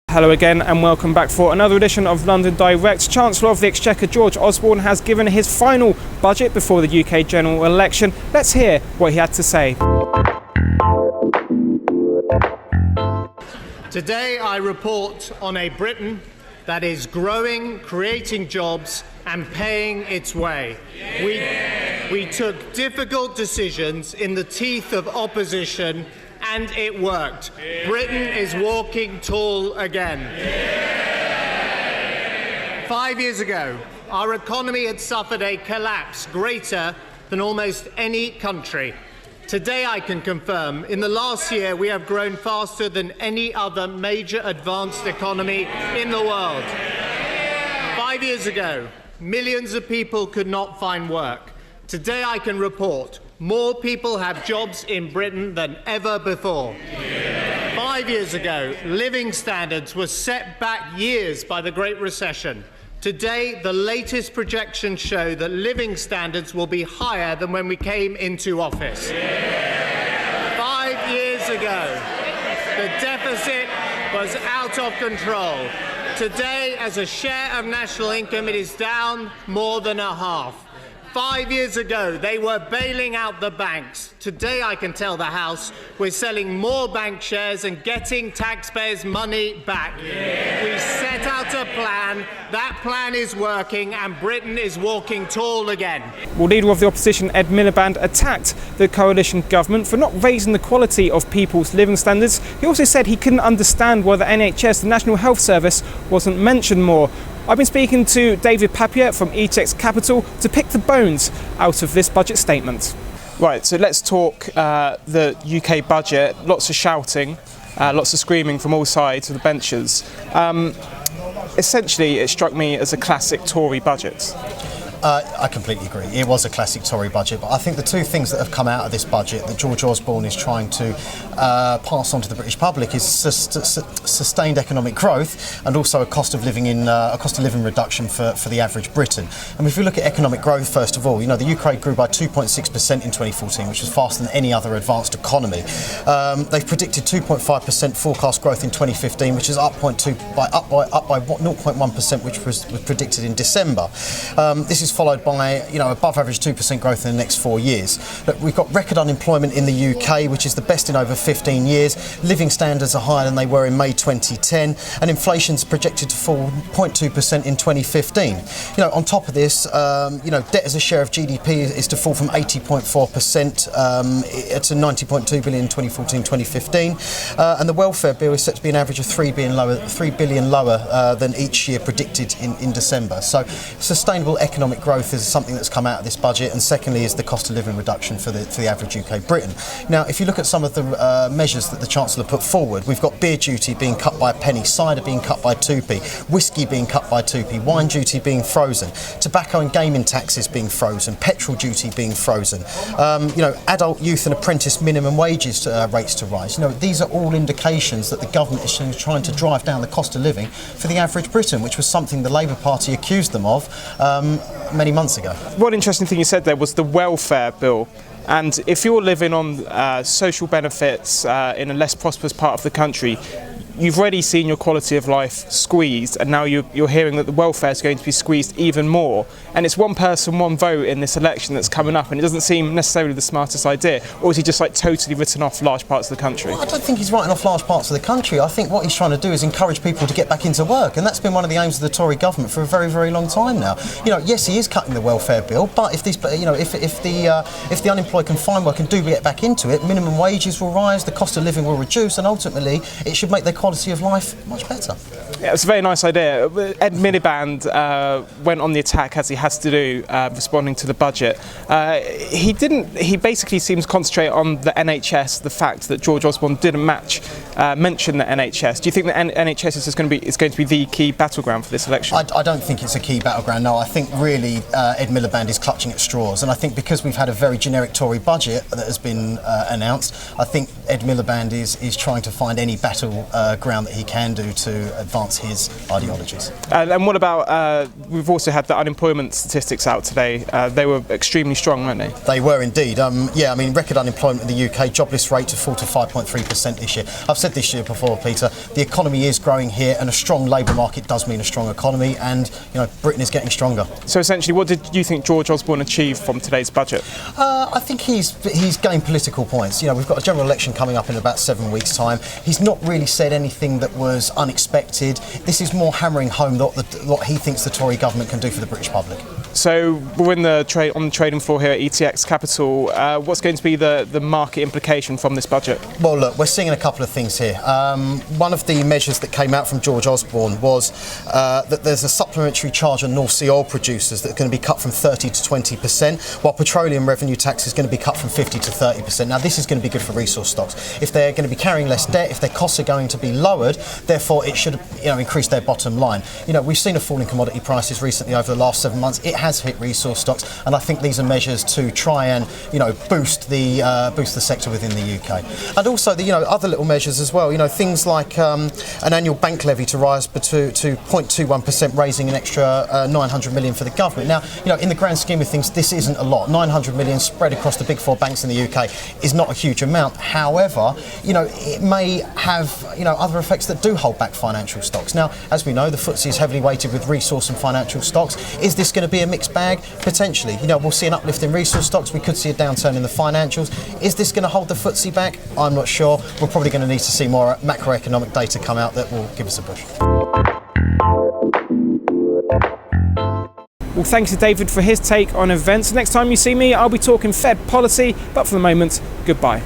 Hello again and welcome back for another edition of London Direct. Chancellor of the Exchequer George Osborne has given his final budget before the UK general election. Let's hear what he had to say. Today I report on a Britain that is growing, creating jobs and paying its way. We took difficult decisions in the teeth of opposition and it worked. Britain is walking tall again. 5 years ago, our economy had suffered a collapse greater than almost any country. Today, I can confirm, in the last year, we have grown faster than any other major advanced economy in the world. 5 years ago, millions of people could not find work. Today, I can report more people have jobs in Britain than ever before. 5 years ago, living standards were set back years by the Great Recession. Today, the latest projections show that living standards will be higher than when we came into office. 5 years ago, the deficit was out of control. Today, as a share of national income, it is down more than a half. 5 years ago, they were bailing out the banks. Today, I can tell the House, we're selling more bank shares and getting taxpayers' money back. We set out a plan. That plan is working and Britain is walking tall again. Well, Leader of the Opposition, Ed Miliband, attacked the coalition government for not raising the quality of people's living standards. He also said he couldn't understand why the NHS, the National Health Service, wasn't mentioned more. I've been speaking to David Papier from ETX Capital to pick the bones out of this budget statement. Right, so let's talk the UK budget. Lots of shouting, lots of screaming from all sides of the benches. Essentially, it struck me as a classic Tory budget. I completely agree. It was a classic Tory budget, but I think the two things that have come out of this budget that George Osborne is trying to pass on to the British public is sustained economic growth and also a cost of living reduction for the average Briton. And if we look at economic growth, first of all, you know, the UK grew by 2.6% in 2014, which was faster than any other advanced economy. They've predicted 2.5% forecast growth in 2015, which is up by 0.1%, which was predicted in December. This is followed by, above average 2% growth in the next 4 years. Look, we've got record unemployment in the UK, which is the best in over 15 years. Living standards are higher than they were in May 2010, and inflation's projected to fall 0.2% in 2015. On top of this, debt as a share of GDP is to fall from 80.4% to 90.2 billion in 2014-2015, and the welfare bill is set to be an average of $3 billion lower than each year predicted in December. So, sustainable economic growth is something that's come out of this budget, and secondly is the cost of living reduction for the average UK Briton. Now, if you look at some of the measures that the Chancellor put forward, we've got beer duty being cut by a penny, cider being cut by 2p, whiskey being cut by 2p, wine duty being frozen, tobacco and gaming taxes being frozen, petrol duty being frozen, adult, youth and apprentice minimum wages rates to rise. These are all indications that the government is trying to drive down the cost of living for the average Briton, which was something the Labour Party accused them of many months ago. One interesting thing you said there was the welfare bill. And if you're living on social benefits in a less prosperous part of the country, you've already seen your quality of life squeezed, and now you're hearing that the welfare is going to be squeezed even more. And it's one person, one vote in this election that's coming up, and it doesn't seem necessarily the smartest idea. Or is he just totally written off large parts of the country? Well, I don't think he's writing off large parts of the country. I think what he's trying to do is encourage people to get back into work, and that's been one of the aims of the Tory government for a very, very long time now. Yes, he is cutting the welfare bill, but if the unemployed can find work and do get back into it, minimum wages will rise, the cost of living will reduce, and ultimately it should make their quality of life much better. Yeah, it's a very nice idea. Ed Miliband went on the attack, as he has to do, responding to the budget. He basically seems to concentrate on the NHS, the fact that George Osborne didn't mention the NHS. Do you think the NHS is going to be the key battleground for this election? I don't think it's a key battleground, no. I think really Ed Miliband is clutching at straws, and I think because we've had a very generic Tory budget that has been announced, I think Ed Miliband is trying to find any battleground that he can do to advance advance his ideologies. And what about, we've also had the unemployment statistics out today. They were extremely strong, weren't they? They were indeed. Record unemployment in the UK, jobless rate to fall to 5.3% this year. I've said this year before, Peter, the economy is growing here, and a strong labour market does mean a strong economy, and Britain is getting stronger. So essentially, what did you think George Osborne achieved from today's budget? I think he's gained political points. We've got a general election coming up in about 7 weeks' time. He's not really said anything that was unexpected. This is more hammering home what he thinks the Tory government can do for the British public. So we're on the trading floor here at ETX Capital. What's going to be the market implication from this budget? Well, look, we're seeing a couple of things here. One of the measures that came out from George Osborne was that there's a supplementary charge on North Sea oil producers that's going to be cut from 30 to 20%, while petroleum revenue tax is going to be cut from 50 to 30%. Now, this is going to be good for resource stocks. If they're going to be carrying less debt, if their costs are going to be lowered, therefore it should increase their bottom line. We've seen a fall in commodity prices recently over the last 7 months. It has hit resource stocks, and I think these are measures to try and boost the sector within the UK. And also the other little measures as well. Things like an annual bank levy to rise to 0.21%, raising an extra 900 million for the government. Now, in the grand scheme of things, this isn't a lot. 900 million spread across the big four banks in the UK is not a huge amount. However, it may have other effects that do hold back financial stocks. Now, as we know, the FTSE is heavily weighted with resource and financial stocks. Is this going to be a mixed bag? Potentially. We'll see an uplift in resource stocks. We could see a downturn in the financials. Is this going to hold the FTSE back? I'm not sure. We're probably going to need to see more macroeconomic data come out that will give us a push. Well, thanks to David for his take on events. Next time you see me, I'll be talking Fed policy. But for the moment, goodbye.